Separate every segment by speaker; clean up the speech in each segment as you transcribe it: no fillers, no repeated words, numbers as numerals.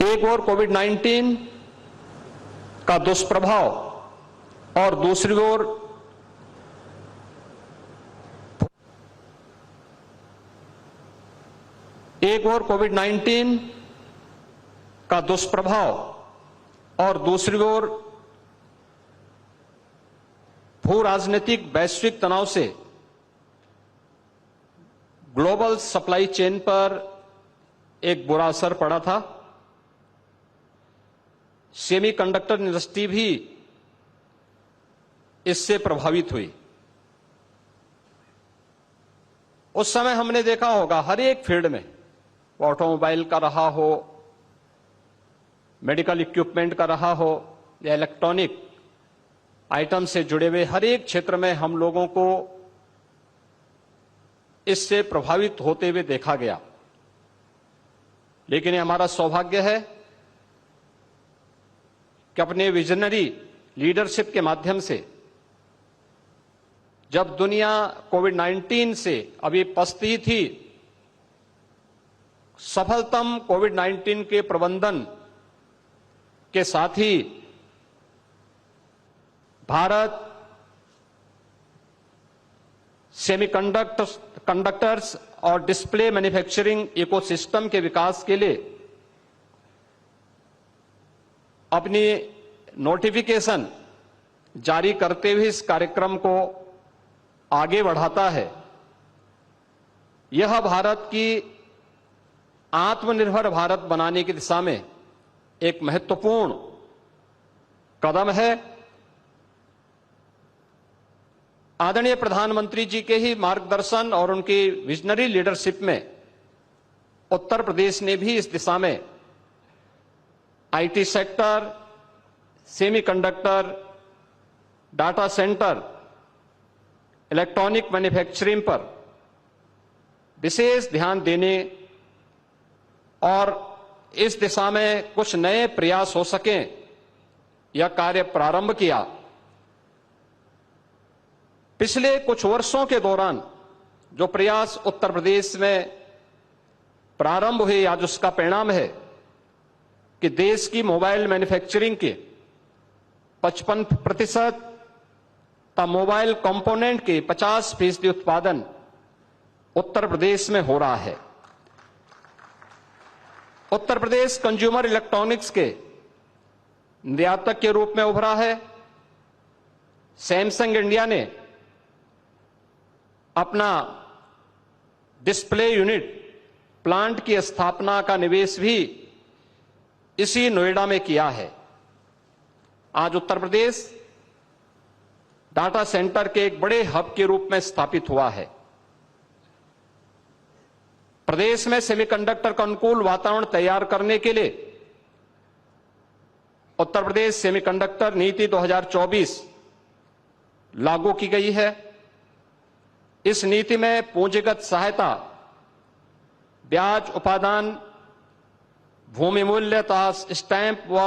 Speaker 1: एक ओर कोविड-19 का दुष्प्रभाव और दूसरी ओर कोविड-19 का दुष्प्रभाव और दूसरी ओर भू राजनीतिक वैश्विक तनाव से ग्लोबल सप्लाई चेन पर एक बुरा असर पड़ा था। सेमीकंडक्टर इंडस्ट्री भी इससे प्रभावित हुई। उस समय हमने देखा होगा हर एक फील्ड में, ऑटोमोबाइल का रहा हो, मेडिकल इक्विपमेंट का रहा हो या इलेक्ट्रॉनिक आइटम से जुड़े हुए हर एक क्षेत्र में हम लोगों को इससे प्रभावित होते हुए देखा गया। लेकिन ये हमारा सौभाग्य है कि अपने विजनरी लीडरशिप के माध्यम से जब दुनिया कोविड-19 से अभी पछती थी, सफलतम कोविड-19 के प्रबंधन के साथ ही भारत सेमीकंडक्टर्स और डिस्प्ले मैन्युफैक्चरिंग इकोसिस्टम के विकास के लिए अपनी नोटिफिकेशन जारी करते हुए इस कार्यक्रम को आगे बढ़ाता है। यह भारत की आत्मनिर्भर भारत बनाने की दिशा में एक महत्वपूर्ण कदम है। आदरणीय प्रधानमंत्री जी के ही मार्गदर्शन और उनकी विजनरी लीडरशिप में उत्तर प्रदेश ने भी इस दिशा में IT sector, semiconductor, data centre, electronic manufacturing पर विशेष ध्यान देने और इस दिशा में कुछ नए प्रयास हो सकें, यह कार्य प्रारंभ किया। पिछले कुछ वर्षों के दौरान जो प्रयास उत्तर प्रदेश में प्रारंभ हुए, आज उसका परिणाम है कि देश की मोबाइल मैन्युफैक्चरिंग के 55% का मोबाइल कंपोनेंट के 50% उत्पादन उत्तर प्रदेश में हो रहा है। उत्तर प्रदेश कंज्यूमर इलेक्ट्रॉनिक्स के निर्यातक के रूप में उभरा है। सैमसंग इंडिया ने अपना डिस्प्ले यूनिट प्लांट की स्थापना का निवेश भी इसी नोएडा में किया है। आज उत्तर प्रदेश डाटा सेंटर के एक बड़े हब के रूप में स्थापित हुआ है। प्रदेश में सेमीकंडक्टर का अनुकूल वातावरण तैयार करने के लिए उत्तर प्रदेश सेमीकंडक्टर नीति 2024 लागू की गई है। इस नीति में पूंजीगत सहायता, ब्याज उपादान, भूमि मूल्य तथा स्टैंप व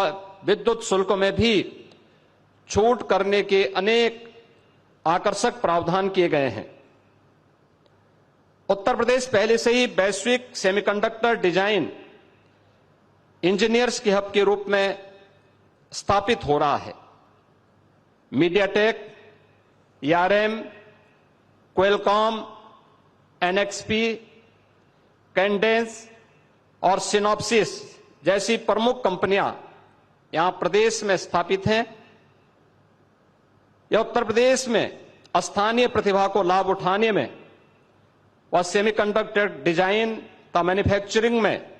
Speaker 1: विद्युत शुल्क में भी छूट करने के अनेक आकर्षक प्रावधान किए गए हैं। उत्तर प्रदेश पहले से ही वैश्विक सेमीकंडक्टर डिजाइन इंजीनियर्स के हब के रूप में स्थापित हो रहा है। MediaTek, ERM, Qualcomm, NXP, Cadence और सिनॉप्सिस जैसी प्रमुख कंपनियां यहां प्रदेश में स्थापित हैं। यह उत्तर प्रदेश में स्थानीय प्रतिभा को लाभ उठाने में व सेमीकंडक्टर डिजाइन तथा मैन्युफैक्चरिंग में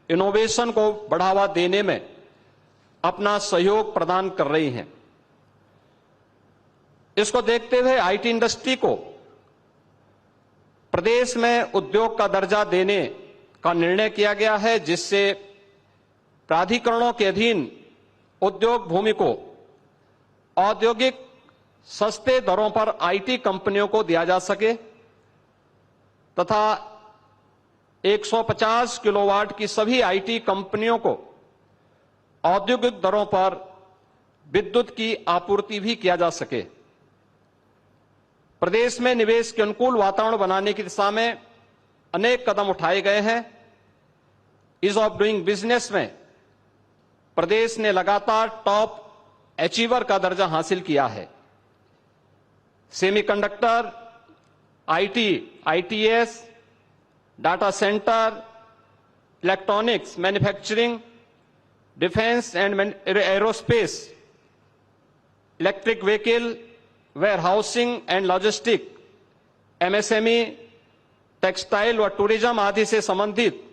Speaker 1: इनोवेशन को बढ़ावा देने में अपना सहयोग प्रदान कर रही हैं। इसको देखते हुए आईटी इंडस्ट्री को प्रदेश में उद्योग का दर्जा देने का निर्णय किया गया है, जिससे प्राधिकरणों के अधीन उद्योग भूमि को औद्योगिक सस्ते दरों पर आईटी कंपनियों को दिया जा सके तथा 150 किलोवाट की सभी आईटी कंपनियों को औद्योगिक दरों पर विद्युत की आपूर्ति भी किया जा सके। प्रदेश में निवेश के अनुकूल वातावरण बनाने की दिशा में अनेक कदम उठाए गए हैं। ईज ऑफ डूइंग बिजनेस में प्रदेश ने लगातार टॉप अचीवर का दर्जा हासिल किया है। Semiconductor, IT, ITS, data centre, electronics, manufacturing, defence and aerospace, electric vehicle, warehousing and logistic, MSME, textile व टूरिज्म आदि से संबंधित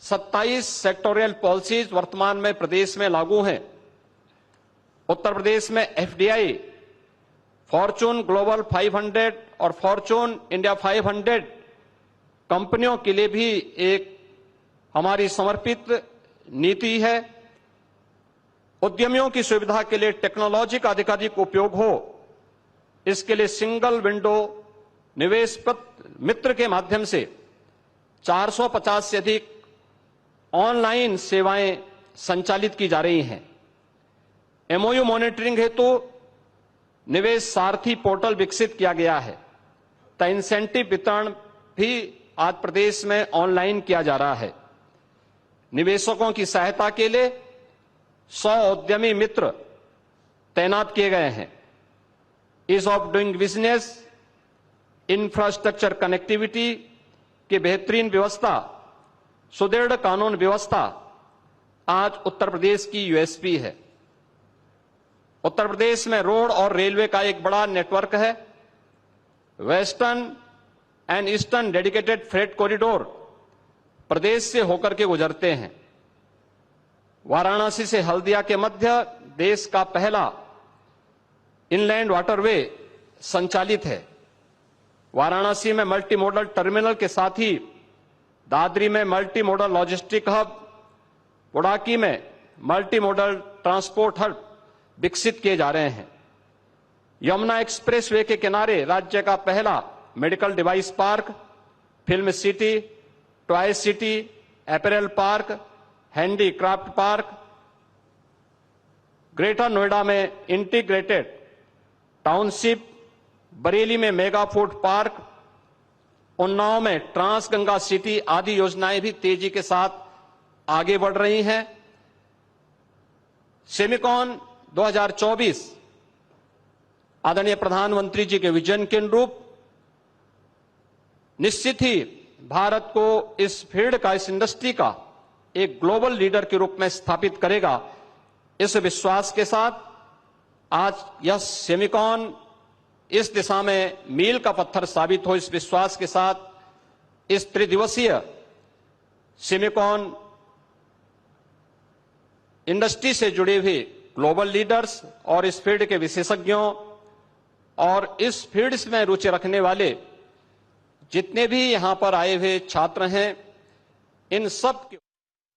Speaker 1: 27 सेक्टोरियल पॉलिसीज वर्तमान में प्रदेश में लागू हैं। उत्तर प्रदेश में एफडीआई, फॉर्चून ग्लोबल 500 और फॉर्चून इंडिया 500 कंपनियों के लिए भी एक हमारी समर्पित नीति है। उद्यमियों की सुविधा के लिए टेक्नोलॉजी का अधिकाधिक उपयोग हो, इसके लिए सिंगल विंडो निवेश मित्र के माध्यम से 450 से अधिक ऑनलाइन सेवाएं संचालित की जा रही हैं। एमओयू मॉनिटरिंग हेतु निवेश सारथी पोर्टल विकसित किया गया है। तो इंसेंटिव वितरण भी आज प्रदेश में ऑनलाइन किया जा रहा है। निवेशकों की सहायता के लिए 100 उद्यमी मित्र तैनात किए गए हैं। Ease of doing business, infrastructure connectivity की बेहतरीन व्यवस्था, सुदृढ़ कानून व्यवस्था आज उत्तर प्रदेश की यूएसपी है। उत्तर प्रदेश में रोड और रेलवे का एक बड़ा नेटवर्क है। Western and eastern dedicated freight corridor प्रदेश से होकर के गुजरते हैं। वाराणसी से हल्दिया के मध्य देश का पहला इनलैंड वाटरवे संचालित है। वाराणसी में मल्टी मॉडल टर्मिनल के साथ ही दादरी में मल्टी मॉडल लॉजिस्टिक हब, बुडाकी में मल्टी मॉडल ट्रांसपोर्ट हब विकसित किए जा रहे हैं। यमुना एक्सप्रेसवे के किनारे राज्य का पहला medical device park, film city, toy city, apparel park, handicraft park, greater Noida में इंटीग्रेटेड टाउनशिप, बरेली में मेगा फूड पार्क, उन्नाव में ट्रांस गंगा सिटी आदि योजनाएं भी तेजी के साथ आगे बढ़ रही हैं। सेमिकॉन 2024 आदरणीय प्रधानमंत्री जी के विजन के अनुरूप निश्चित ही भारत को इस फील्ड का, इस इंडस्ट्री का एक ग्लोबल लीडर के रूप में स्थापित करेगा। इस विश्वास के साथ आज यह सेमिकॉन इस दिशा में मील का पत्थर साबित हो, इस विश्वास के साथ इस त्रिदिवसीय सेमिकॉन इंडस्ट्री से जुड़े हुए ग्लोबल लीडर्स और इस फील्ड के विशेषज्ञों और इस फील्ड में रुचि रखने वाले जितने भी यहां पर आए हुए छात्र हैं, इन सब के